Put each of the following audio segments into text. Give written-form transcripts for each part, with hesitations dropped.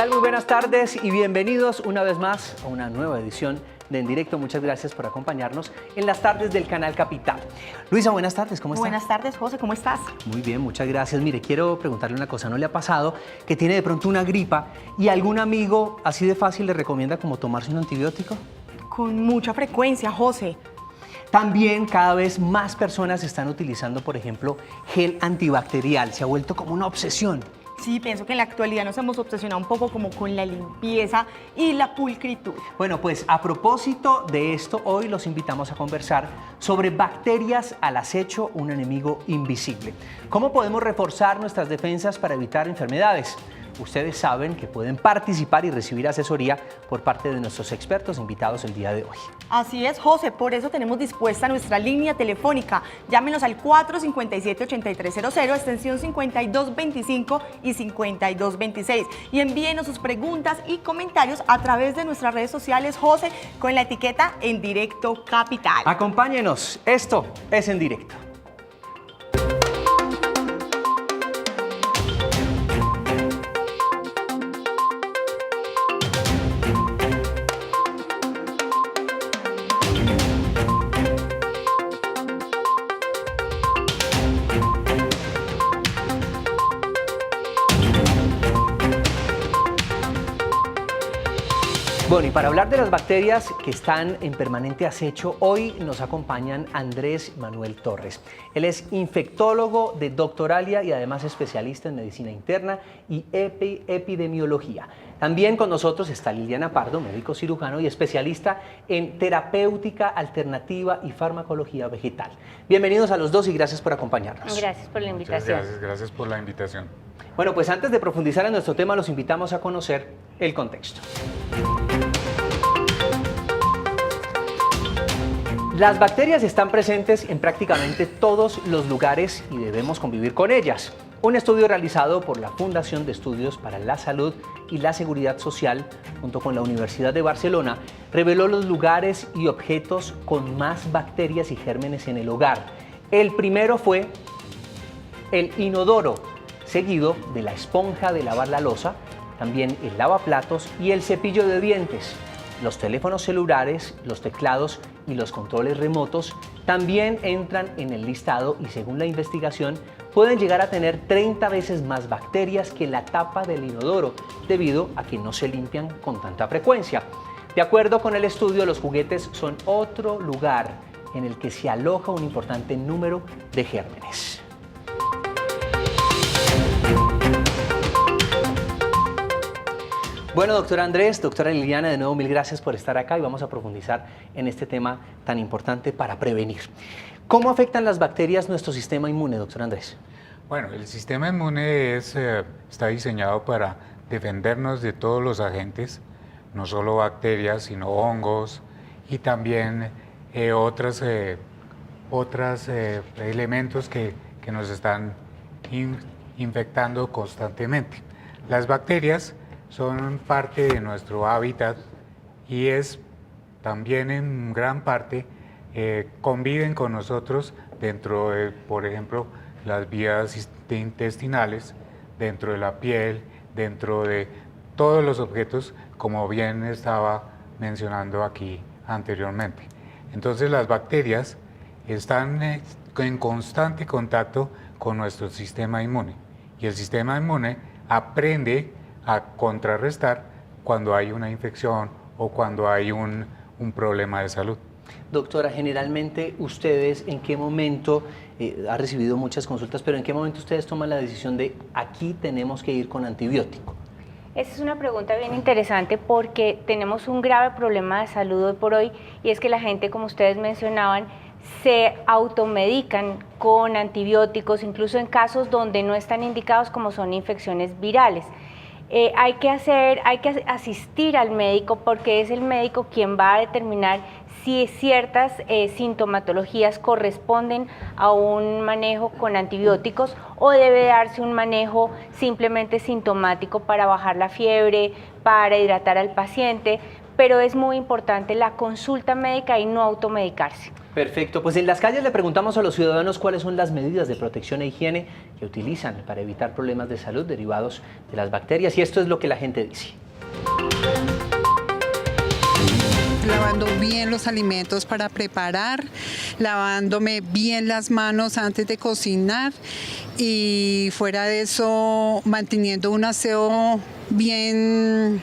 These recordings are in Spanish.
tal? Muy buenas tardes y bienvenidos una vez más a una nueva edición de En Directo. Muchas gracias por acompañarnos en las tardes del Canal Capital. Luisa, buenas tardes, ¿cómo estás? Buenas tardes, José, ¿cómo estás? Muy bien, muchas gracias. Mire, quiero preguntarle una cosa. ¿No le ha pasado que tiene de pronto una gripa y algún amigo así de fácil le recomienda como tomarse un antibiótico? Con mucha frecuencia, José. También cada vez más personas están utilizando, por ejemplo, gel antibacterial. Se ha vuelto como una obsesión. Sí, pienso que en la actualidad nos hemos obsesionado un poco como con la limpieza y la pulcritud. Bueno, pues a propósito de esto, hoy los invitamos a conversar sobre bacterias al acecho, un enemigo invisible. ¿Cómo podemos reforzar nuestras defensas para evitar enfermedades? Ustedes saben que pueden participar y recibir asesoría por parte de nuestros expertos invitados el día de hoy. Así es, José, por eso tenemos dispuesta nuestra línea telefónica. Llámenos al 457-8300, extensión 5225 y 5226. Y envíenos sus preguntas y comentarios a través de nuestras redes sociales, José, con la etiqueta En Directo Capital. Acompáñenos, esto es En Directo. Bueno, y para hablar de las bacterias que están en permanente acecho, hoy nos acompañan Andrés Manuel Torres. Él es infectólogo de Doctoralia y además especialista en medicina interna y epidemiología. También con nosotros está Liliana Pardo, médico cirujano y especialista en terapéutica alternativa y farmacología vegetal. Bienvenidos a los dos y gracias por acompañarnos. Gracias por la invitación. Gracias por la invitación. Bueno, pues antes de profundizar en nuestro tema, los invitamos a conocer el contexto. Las bacterias están presentes en prácticamente todos los lugares y debemos convivir con ellas. Un estudio realizado por la Fundación de Estudios para la Salud y la Seguridad Social, junto con la Universidad de Barcelona, reveló los lugares y objetos con más bacterias y gérmenes en el hogar. El primero fue el inodoro, seguido de la esponja de lavar la loza, también el lavaplatos y el cepillo de dientes. Los teléfonos celulares, los teclados y los controles remotos también entran en el listado y según la investigación pueden llegar a tener 30 veces más bacterias que la tapa del inodoro debido a que no se limpian con tanta frecuencia. De acuerdo con el estudio, los juguetes son otro lugar en el que se aloja un importante número de gérmenes. Bueno, doctor Andrés, doctora Liliana, de nuevo mil gracias por estar acá y vamos a profundizar en este tema tan importante para prevenir. ¿Cómo afectan las bacterias nuestro sistema inmune, doctor Andrés? Bueno, el sistema inmune está diseñado para defendernos de todos los agentes, no solo bacterias, sino hongos y también otros elementos que nos están infectando constantemente. Las bacterias son parte de nuestro hábitat y también en gran parte conviven con nosotros dentro de, por ejemplo, las vías intestinales, dentro de la piel, dentro de todos los objetos, como bien estaba mencionando aquí anteriormente. Entonces las bacterias están en constante contacto con nuestro sistema inmune y el sistema inmune aprende a contrarrestar cuando hay una infección o cuando hay un problema de salud. Doctora, generalmente ustedes, ¿en qué momento, ha recibido muchas consultas, pero en qué momento ustedes toman la decisión de aquí tenemos que ir con antibiótico? Esa es una pregunta bien interesante porque tenemos un grave problema de salud hoy por hoy y es que la gente, como ustedes mencionaban, se automedican con antibióticos, incluso en casos donde no están indicados como son infecciones virales. Hay que asistir al médico porque es el médico quien va a determinar si ciertas sintomatologías corresponden a un manejo con antibióticos o debe darse un manejo simplemente sintomático para bajar la fiebre, para hidratar al paciente, pero es muy importante la consulta médica y no automedicarse. Perfecto, pues en las calles le preguntamos a los ciudadanos cuáles son las medidas de protección e higiene que utilizan para evitar problemas de salud derivados de las bacterias, y esto es lo que la gente dice. Lavando bien los alimentos para preparar, lavándome bien las manos antes de cocinar y fuera de eso manteniendo un aseo bien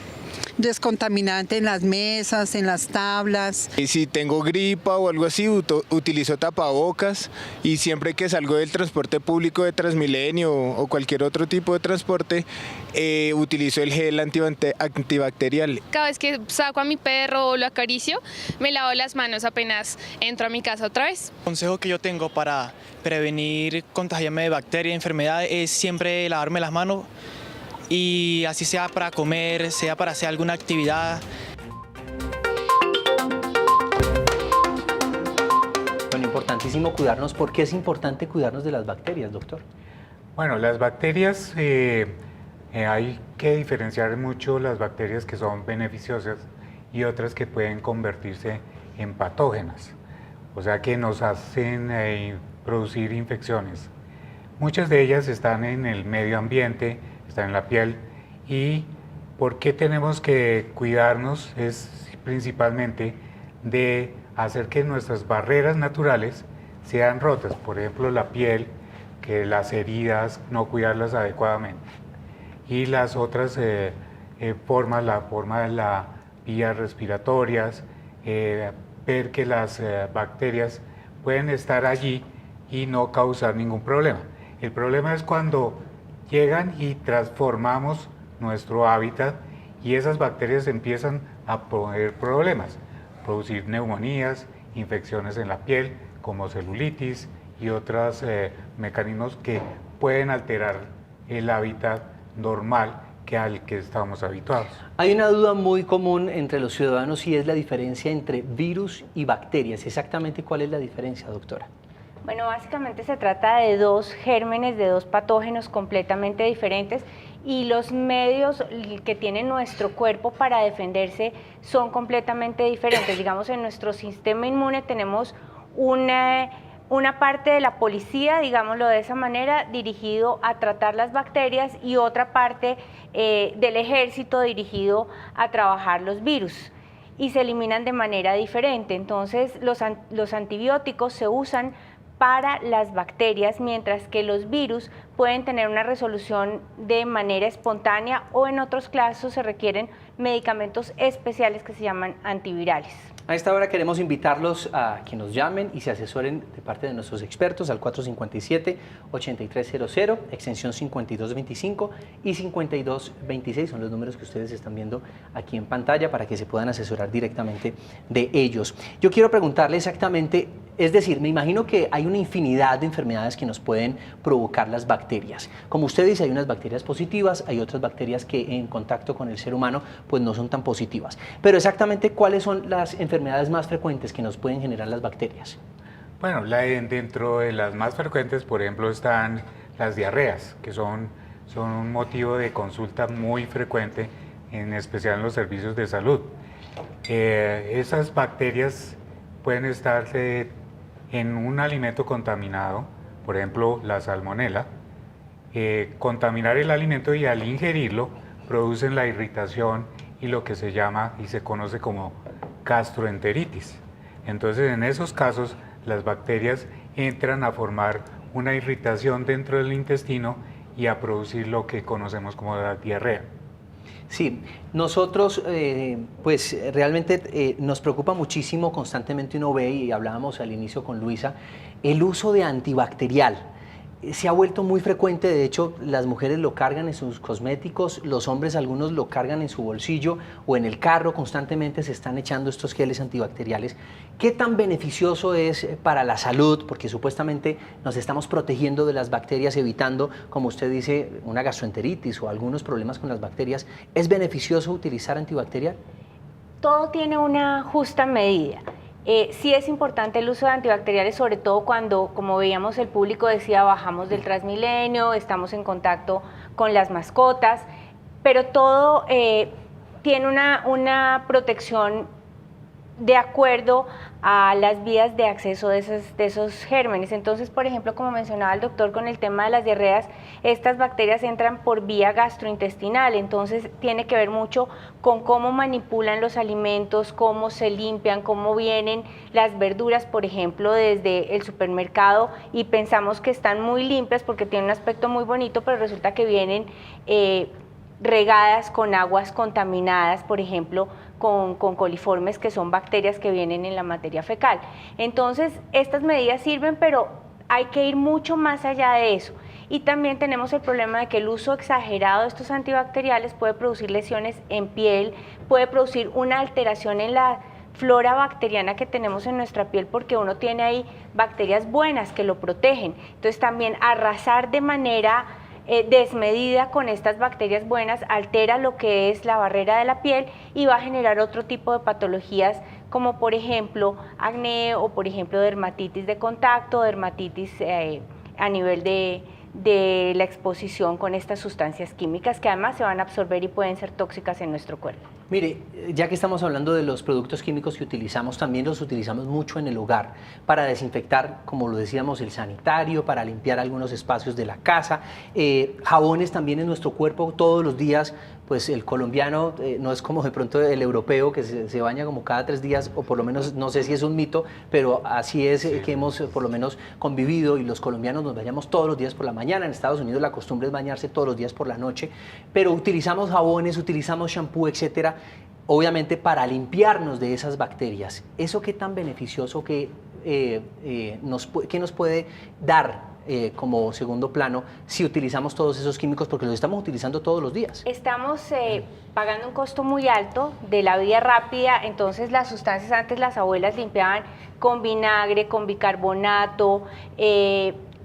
descontaminante en las mesas, en las tablas. Y si tengo gripa o algo así, utilizo tapabocas, y siempre que salgo del transporte público de Transmilenio o cualquier otro tipo de transporte, utilizo el gel antibacterial. Cada vez que saco a mi perro o lo acaricio, me lavo las manos apenas entro a mi casa otra vez. El consejo que yo tengo para prevenir contagiarme de bacterias y enfermedades es siempre lavarme las manos, y así sea para comer, sea para hacer alguna actividad. Bueno, importantísimo cuidarnos. ¿Por qué es importante cuidarnos de las bacterias, doctor? Bueno, las bacterias, hay que diferenciar mucho las bacterias que son beneficiosas y otras que pueden convertirse en patógenas, o sea que nos hacen producir infecciones. Muchas de ellas están en el medio ambiente, están en la piel. ¿Y por qué tenemos que cuidarnos? Es principalmente de hacer que nuestras barreras naturales sean rotas, por ejemplo la piel, que las heridas, no cuidarlas adecuadamente, y las otras formas, la forma de las vías respiratorias, ver que las bacterias pueden estar allí y no causar ningún problema. El problema es cuando llegan y transformamos nuestro hábitat y esas bacterias empiezan a poner problemas, producir neumonías, infecciones en la piel como celulitis y otros mecanismos que pueden alterar el hábitat normal al que estamos habituados. Hay una duda muy común entre los ciudadanos y es la diferencia entre virus y bacterias. Exactamente, ¿cuál es la diferencia, doctora? Bueno, básicamente se trata de dos gérmenes, de dos patógenos completamente diferentes, y los medios que tiene nuestro cuerpo para defenderse son completamente diferentes. Digamos, en nuestro sistema inmune tenemos una parte de la policía, digámoslo de esa manera, dirigido a tratar las bacterias, y otra parte del ejército dirigido a trabajar los virus, y se eliminan de manera diferente. Entonces, los antibióticos se usan para las bacterias, mientras que los virus pueden tener una resolución de manera espontánea, o en otros casos se requieren medicamentos especiales que se llaman antivirales. A esta hora queremos invitarlos a que nos llamen y se asesoren de parte de nuestros expertos al 457-8300, extensión 5225 y 5226, son los números que ustedes están viendo aquí en pantalla para que se puedan asesorar directamente de ellos. Yo quiero preguntarle exactamente, es decir, me imagino que hay una infinidad de enfermedades que nos pueden provocar las bacterias. Como usted dice, hay unas bacterias positivas, hay otras bacterias que en contacto con el ser humano pues no son tan positivas. Pero exactamente, ¿cuáles son las enfermedades más frecuentes que nos pueden generar las bacterias? Bueno, dentro de las más frecuentes, por ejemplo, están las diarreas, que son un motivo de consulta muy frecuente, en especial en los servicios de salud. Esas bacterias pueden estar en un alimento contaminado, por ejemplo, la salmonela, contaminar el alimento, y al ingerirlo producen la irritación y lo que se llama y se conoce como gastroenteritis. Entonces, en esos casos, las bacterias entran a formar una irritación dentro del intestino y a producir lo que conocemos como la diarrea. Sí, nosotros pues realmente nos preocupa muchísimo, constantemente uno ve, y hablábamos al inicio con Luisa, el uso de antibacterial. Se ha vuelto muy frecuente, de hecho las mujeres lo cargan en sus cosméticos, los hombres algunos lo cargan en su bolsillo o en el carro, constantemente se están echando estos geles antibacteriales. ¿Qué tan beneficioso es para la salud? Porque supuestamente nos estamos protegiendo de las bacterias, evitando, como usted dice, una gastroenteritis o algunos problemas con las bacterias. ¿Es beneficioso utilizar antibacterial? Todo tiene una justa medida. Sí es importante el uso de antibacteriales, sobre todo cuando, como veíamos, el público decía, bajamos del Transmilenio, estamos en contacto con las mascotas, pero todo tiene una protección de acuerdo a las vías de acceso de esos gérmenes. Entonces, por ejemplo, como mencionaba el doctor con el tema de las diarreas, estas bacterias entran por vía gastrointestinal, entonces tiene que ver mucho con cómo manipulan los alimentos, cómo se limpian, cómo vienen las verduras, por ejemplo, desde el supermercado y pensamos que están muy limpias porque tienen un aspecto muy bonito, pero resulta que vienen regadas con aguas contaminadas, por ejemplo, con coliformes, que son bacterias que vienen en la materia fecal. Entonces, estas medidas sirven, pero hay que ir mucho más allá de eso. Y también tenemos el problema de que el uso exagerado de estos antibacteriales puede producir lesiones en piel, puede producir una alteración en la flora bacteriana que tenemos en nuestra piel, porque uno tiene ahí bacterias buenas que lo protegen. Entonces, también arrasar de manera desmedida con estas bacterias buenas altera lo que es la barrera de la piel y va a generar otro tipo de patologías como por ejemplo acné o por ejemplo dermatitis de contacto, dermatitis a nivel de la exposición con estas sustancias químicas que además se van a absorber y pueden ser tóxicas en nuestro cuerpo. Mire, ya que estamos hablando de los productos químicos que utilizamos, también los utilizamos mucho en el hogar para desinfectar, como lo decíamos, el sanitario, para limpiar algunos espacios de la casa, jabones también en nuestro cuerpo todos los días. Pues el colombiano no es como de pronto el europeo que se baña como cada 3 días, o por lo menos no sé si es un mito, pero así es que hemos por lo menos convivido y los colombianos nos bañamos todos los días por la mañana. En Estados Unidos la costumbre es bañarse todos los días por la noche, pero utilizamos jabones, utilizamos shampoo, etcétera, obviamente para limpiarnos de esas bacterias. ¿Eso qué tan beneficioso qué nos puede dar como segundo plano si utilizamos todos esos químicos, porque los estamos utilizando todos los días? Estamos pagando un costo muy alto de la vida rápida, entonces las sustancias antes las abuelas limpiaban con vinagre, con bicarbonato.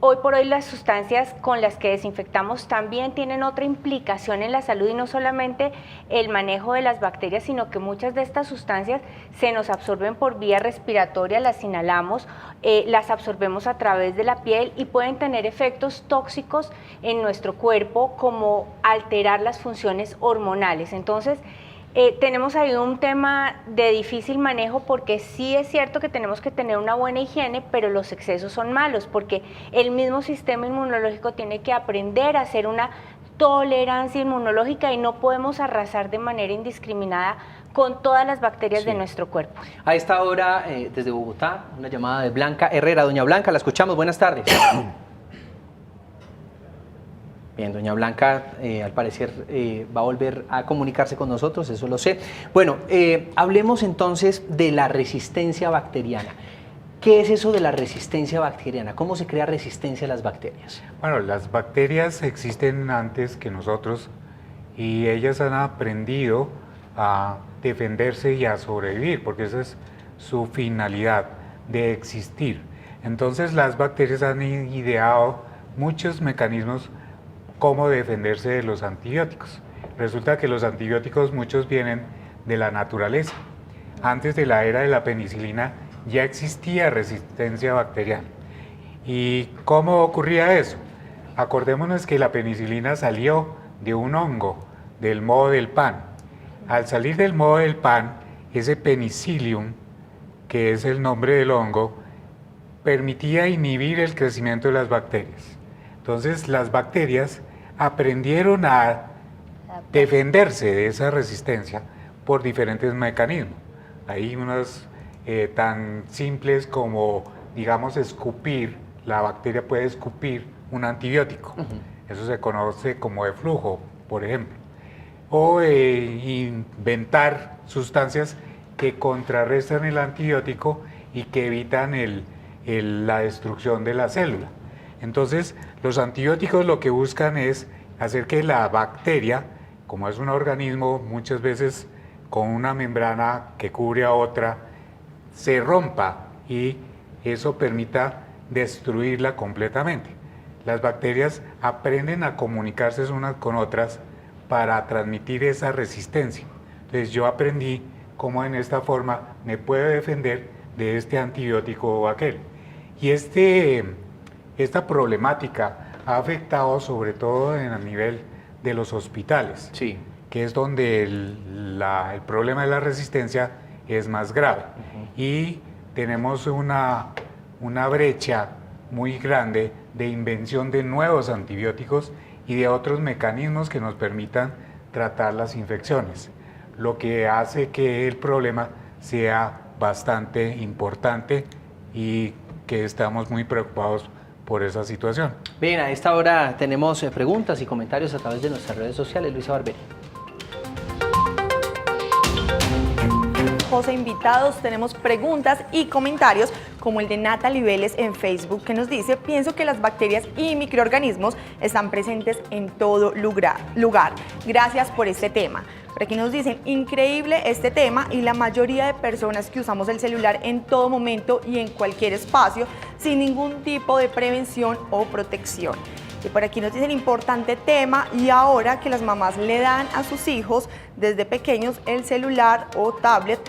Hoy por hoy las sustancias con las que desinfectamos también tienen otra implicación en la salud y no solamente el manejo de las bacterias, sino que muchas de estas sustancias se nos absorben por vía respiratoria, las inhalamos, las absorbemos a través de la piel y pueden tener efectos tóxicos en nuestro cuerpo como alterar las funciones hormonales. Entonces, tenemos ahí un tema de difícil manejo porque sí es cierto que tenemos que tener una buena higiene, pero los excesos son malos porque el mismo sistema inmunológico tiene que aprender a hacer una tolerancia inmunológica y no podemos arrasar de manera indiscriminada con todas las bacterias de nuestro cuerpo. A esta hora, desde Bogotá, una llamada de Blanca Herrera. Doña Blanca, la escuchamos. Buenas tardes. Bien, doña Blanca, al parecer va a volver a comunicarse con nosotros, eso lo sé. Bueno, hablemos entonces de la resistencia bacteriana. ¿Qué es eso de la resistencia bacteriana? ¿Cómo se crea resistencia a las bacterias? Bueno, las bacterias existen antes que nosotros y ellas han aprendido a defenderse y a sobrevivir, porque esa es su finalidad de existir. Entonces las bacterias han ideado muchos mecanismos cómo defenderse de los antibióticos. Resulta que los antibióticos muchos vienen de la naturaleza. Antes de la era de la penicilina ya existía resistencia bacteriana. ¿Y cómo ocurría eso? Acordémonos que la penicilina salió de un hongo, del moho del pan. Al salir del moho del pan, ese penicillium, que es el nombre del hongo, permitía inhibir el crecimiento de las bacterias. Entonces las bacterias aprendieron a defenderse de esa resistencia por diferentes mecanismos. Hay unos tan simples como, digamos, escupir. La bacteria puede escupir un antibiótico. Eso se conoce como de flujo, por ejemplo. O inventar sustancias que contrarrestan el antibiótico y que evitan la destrucción de la célula. Entonces, los antibióticos lo que buscan es hacer que la bacteria, como es un organismo muchas veces con una membrana que cubre a otra, se rompa y eso permita destruirla completamente. Las bacterias aprenden a comunicarse unas con otras para transmitir esa resistencia. Entonces yo aprendí cómo en esta forma me puedo defender de este antibiótico o aquel. Y esta problemática ha afectado sobre todo a nivel de los hospitales. Sí. que es donde el problema de la resistencia es más grave. Y tenemos una brecha muy grande de invención de nuevos antibióticos y de otros mecanismos que nos permitan tratar las infecciones, lo que hace que el problema sea bastante importante y que estamos muy preocupados por esa situación. Bien, a esta hora tenemos preguntas y comentarios a través de nuestras redes sociales. Luisa Barberi. José, invitados, tenemos preguntas y comentarios como el de Natalie Vélez en Facebook que nos dice: pienso que las bacterias y microorganismos están presentes en todo lugar. Gracias por este tema. Por aquí nos dicen: increíble este tema, y la mayoría de personas que usamos el celular en todo momento y en cualquier espacio sin ningún tipo de prevención o protección. Y por aquí nos dicen: importante tema, y ahora que las mamás le dan a sus hijos desde pequeños el celular o tablet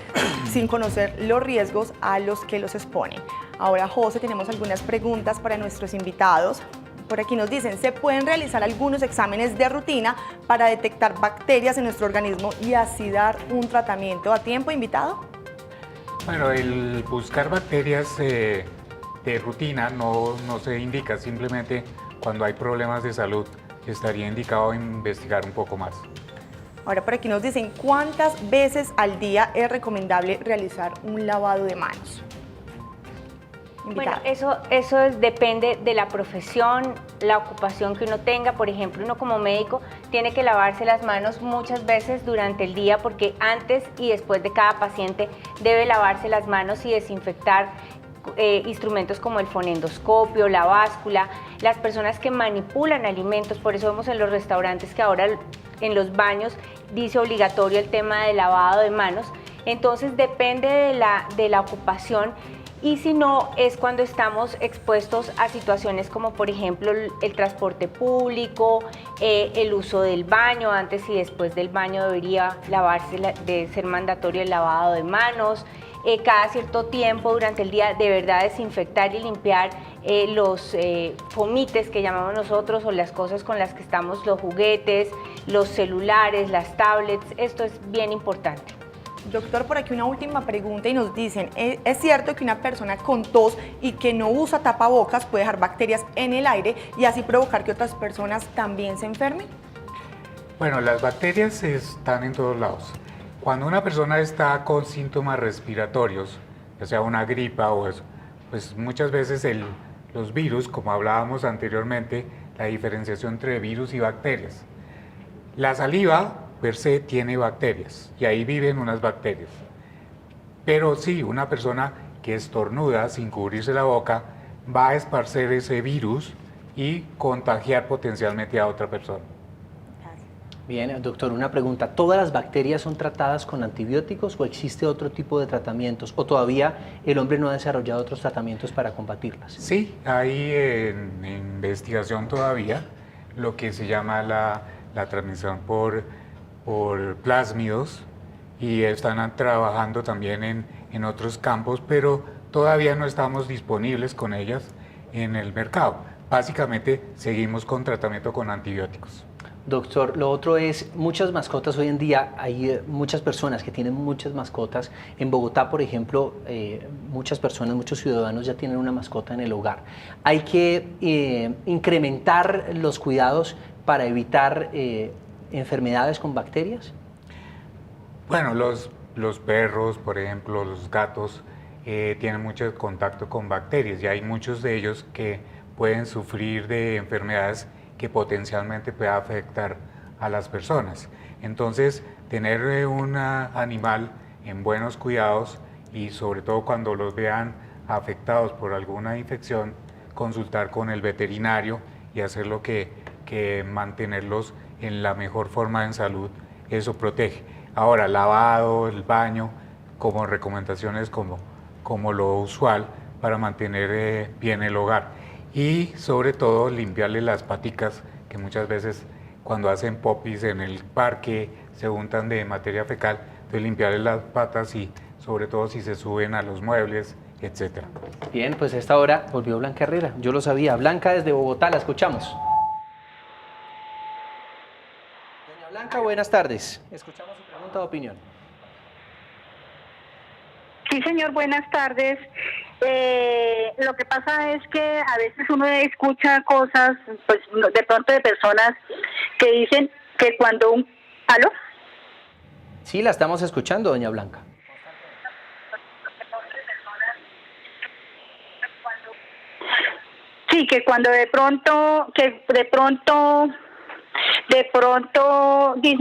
sin conocer los riesgos a los que los exponen. Ahora, José, tenemos algunas preguntas para nuestros invitados. Por aquí nos dicen: ¿se pueden realizar algunos exámenes de rutina para detectar bacterias en nuestro organismo y así dar un tratamiento a tiempo, invitado? Bueno, el buscar bacterias de rutina no se indica, simplemente cuando hay problemas de salud estaría indicado investigar un poco más. Ahora por aquí nos dicen: ¿cuántas veces al día es recomendable realizar un lavado de manos? Bueno, eso depende de la profesión, la ocupación que uno tenga. Por ejemplo, uno como médico tiene que lavarse las manos muchas veces durante el día, porque antes y después de cada paciente debe lavarse las manos y desinfectar instrumentos como el fonendoscopio, la báscula, las personas que manipulan alimentos. Por eso vemos en los restaurantes que ahora en los baños dice obligatorio el tema de lavado de manos. Entonces depende de la ocupación. Y si no, es cuando estamos expuestos a situaciones como, por ejemplo, el transporte público, el uso del baño. Antes y después del baño debería de ser mandatorio el lavado de manos. Cada cierto tiempo durante el día de verdad desinfectar y limpiar los fomites que llamamos nosotros, o las cosas con las que estamos, los juguetes, los celulares, las tablets. Esto es bien importante. Doctor, por aquí una última pregunta y nos dicen: ¿es cierto que una persona con tos y que no usa tapabocas puede dejar bacterias en el aire y así provocar que otras personas también se enfermen? Bueno, las bacterias están en todos lados. Cuando una persona está con síntomas respiratorios, ya sea una gripa o eso, pues muchas veces los virus, como hablábamos anteriormente, la diferenciación entre virus y bacterias. La saliva per se tiene bacterias y ahí viven unas bacterias. Pero sí, una persona que estornuda sin cubrirse la boca va a esparcer ese virus y contagiar potencialmente a otra persona. Bien, doctor, una pregunta: ¿todas las bacterias son tratadas con antibióticos o existe otro tipo de tratamientos? ¿O todavía el hombre no ha desarrollado otros tratamientos para combatirlas? Sí, hay en investigación todavía lo que se llama la transmisión por plásmidos, y están trabajando también en otros campos, pero todavía no estamos disponibles con ellas en el mercado. Básicamente seguimos con tratamiento con antibióticos. Doctor, lo otro es, muchas mascotas hoy en día, hay muchas personas que tienen muchas mascotas. En Bogotá, por ejemplo, muchas personas, muchos ciudadanos ya tienen una mascota en el hogar. ¿Hay que incrementar los cuidados para evitar enfermedades con bacterias? Bueno, los perros, por ejemplo, los gatos, tienen mucho contacto con bacterias y hay muchos de ellos que pueden sufrir de enfermedades que potencialmente pueda afectar a las personas. Entonces, tener un animal en buenos cuidados, y sobre todo cuando los vean afectados por alguna infección, consultar con el veterinario y hacer lo que mantenerlos en la mejor forma en salud, eso protege. Ahora, lavado, el baño, como recomendaciones como lo usual para mantener bien el hogar. Y sobre todo limpiarle las paticas, que muchas veces cuando hacen popis en el parque se untan de materia fecal, entonces limpiarle las patas, y sobre todo si se suben a los muebles, etc. Bien, pues a esta hora volvió Blanca Herrera. Yo lo sabía. Blanca desde Bogotá, la escuchamos. Doña Blanca. Blanca, buenas tardes. Escuchamos su pregunta o opinión. Sí, señor, buenas tardes. Lo que pasa es que a veces uno escucha cosas, pues de pronto de personas que dicen que cuando un... ¿Aló? Sí, la estamos escuchando, doña Blanca. Sí, que cuando de pronto dice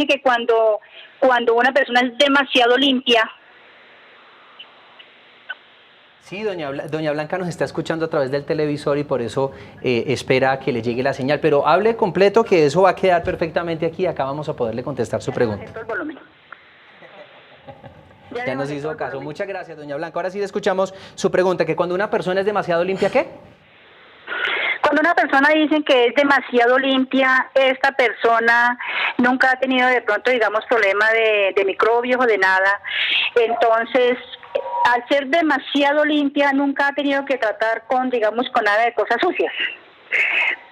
que cuando una persona es demasiado limpia. Sí, doña Blanca nos está escuchando a través del televisor y por eso espera que le llegue la señal. Pero hable completo, que eso va a quedar perfectamente aquí. Acá vamos a poderle contestar su pregunta. Ya nos hizo caso. Muchas gracias, doña Blanca. Ahora sí le escuchamos su pregunta, que cuando una persona es demasiado limpia, ¿qué? Cuando una persona dice que es demasiado limpia, esta persona nunca ha tenido de pronto, digamos, problema de microbios o de nada. Entonces, al ser demasiado limpia, nunca ha tenido que tratar con nada de cosas sucias.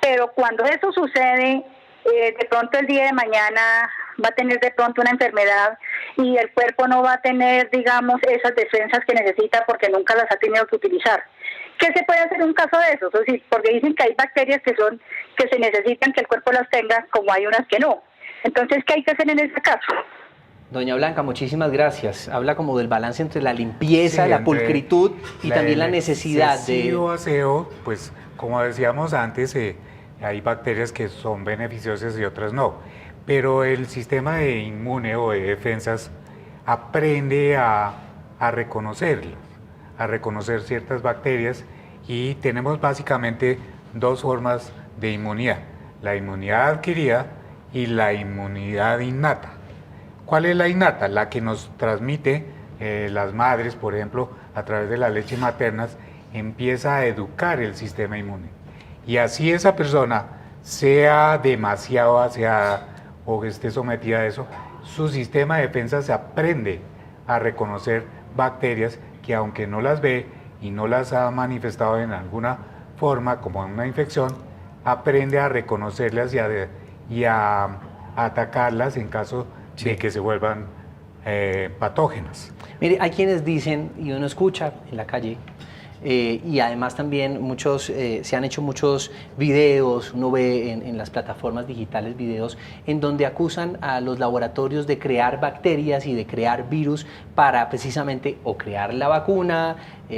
Pero cuando eso sucede, de pronto el día de mañana va a tener de pronto una enfermedad y el cuerpo no va a tener, digamos, esas defensas que necesita porque nunca las ha tenido que utilizar. ¿Qué se puede hacer en un caso de eso? Porque dicen que hay bacterias que se necesitan que el cuerpo las tenga, como hay unas que no. Entonces, ¿qué hay que hacer en ese caso? Doña Blanca, muchísimas gracias. Habla como del balance entre la limpieza, la pulcritud y también la necesidad de... aseo, pues como decíamos antes, hay bacterias que son beneficiosas y otras no. Pero el sistema inmune o de defensas aprende a reconocerlas, a reconocer ciertas bacterias, y tenemos básicamente dos formas de inmunidad: la inmunidad adquirida y la inmunidad innata. ¿Cuál es la innata? La que nos transmite las madres, por ejemplo, a través de las leches maternas, empieza a educar el sistema inmune. Y así esa persona, sea demasiado aseada o que esté sometida a eso, su sistema de defensa se aprende a reconocer bacterias que, aunque no las ve y no las ha manifestado en alguna forma, como en una infección, aprende a reconocerlas y a atacarlas en caso de que se vuelvan patógenas. Mire, hay quienes dicen, y uno escucha en la calle, y además también se han hecho muchos videos, uno ve en las plataformas digitales videos en donde acusan a los laboratorios de crear bacterias y de crear virus para precisamente o crear la vacuna,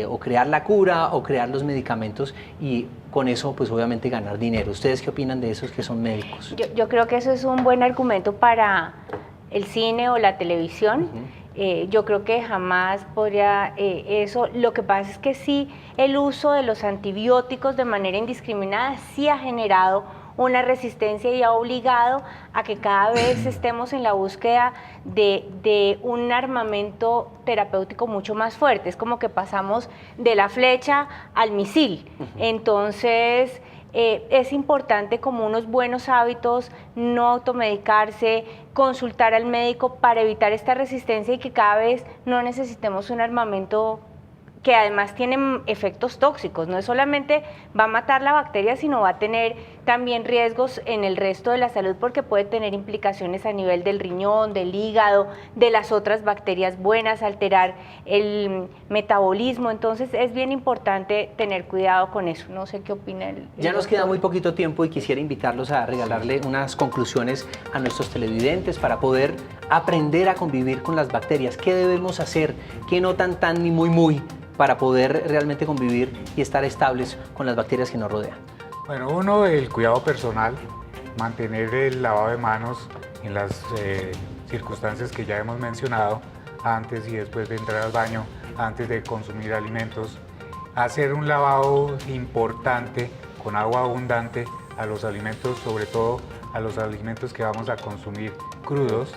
o crear la cura, o crear los medicamentos, y con eso pues obviamente ganar dinero. ¿Ustedes qué opinan de esos que son médicos? Yo creo que eso es un buen argumento para el cine o la televisión. Yo creo que jamás podría eso. Lo que pasa es que sí, el uso de los antibióticos de manera indiscriminada sí ha generado una resistencia y ha obligado a que cada vez estemos en la búsqueda de un armamento terapéutico mucho más fuerte. Es como que pasamos de la flecha al misil. Entonces, es importante, como unos buenos hábitos, no automedicarse, consultar al médico para evitar esta resistencia y que cada vez no necesitemos un armamento que además tiene efectos tóxicos. No es solamente va a matar la bacteria, sino va a tener también riesgos en el resto de la salud, porque puede tener implicaciones a nivel del riñón, del hígado, de las otras bacterias buenas, alterar el metabolismo. Entonces es bien importante tener cuidado con eso. No sé qué opina el Ya nos queda muy poquito tiempo y quisiera invitarlos a regalarle unas conclusiones a nuestros televidentes para poder aprender a convivir con las bacterias. ¿Qué debemos hacer? ¿Qué no tan ni muy para poder realmente convivir y estar estables con las bacterias que nos rodean? Bueno, uno, el cuidado personal, mantener el lavado de manos en las circunstancias que ya hemos mencionado, antes y después de entrar al baño, antes de consumir alimentos, hacer un lavado importante con agua abundante a los alimentos, sobre todo a los alimentos que vamos a consumir crudos,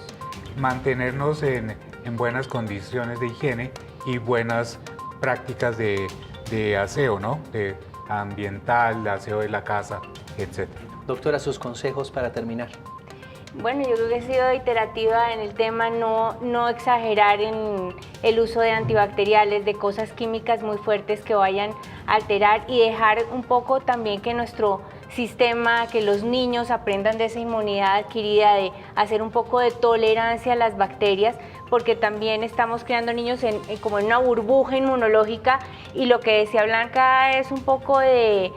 mantenernos en buenas condiciones de higiene y buenas prácticas de aseo, ¿no? De ambiental, de aseo de la casa, etc. Doctora, sus consejos para terminar. Bueno, yo creo que he sido iterativa en el tema, no exagerar en el uso de antibacteriales, de cosas químicas muy fuertes que vayan a alterar, y dejar un poco también que nuestro sistema, que los niños aprendan de esa inmunidad adquirida, de hacer un poco de tolerancia a las bacterias, porque también estamos creando niños como en una burbuja inmunológica, y lo que decía Blanca es un poco de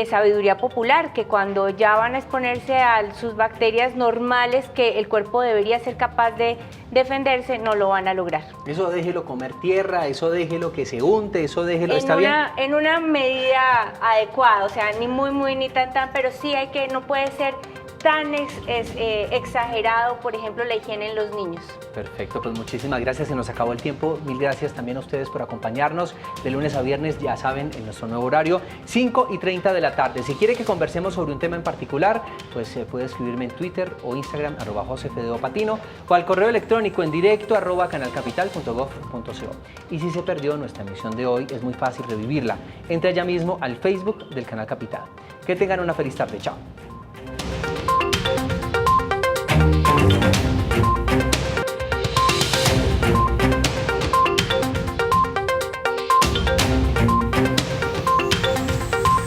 sabiduría popular, que cuando ya van a exponerse a sus bacterias normales que el cuerpo debería ser capaz de defenderse, no lo van a lograr. Eso déjelo comer tierra, eso déjelo que se unte, eso déjelo, ¿está bien? En una medida adecuada, o sea, ni muy ni tan, pero sí no puede ser tan exagerado, por ejemplo, la higiene en los niños. Perfecto, pues muchísimas gracias, se nos acabó el tiempo. Mil gracias también a ustedes por acompañarnos de lunes a viernes, ya saben, en nuestro nuevo horario, 5:30 de la tarde. Si quiere que conversemos sobre un tema en particular, pues puede escribirme en Twitter o Instagram, @josefedopatino, o al correo electrónico en directo @canalcapital.gov.co. Y si se perdió nuestra emisión de hoy, es muy fácil revivirla. Entre allá mismo al Facebook del Canal Capital. Que tengan una feliz tarde. Chao.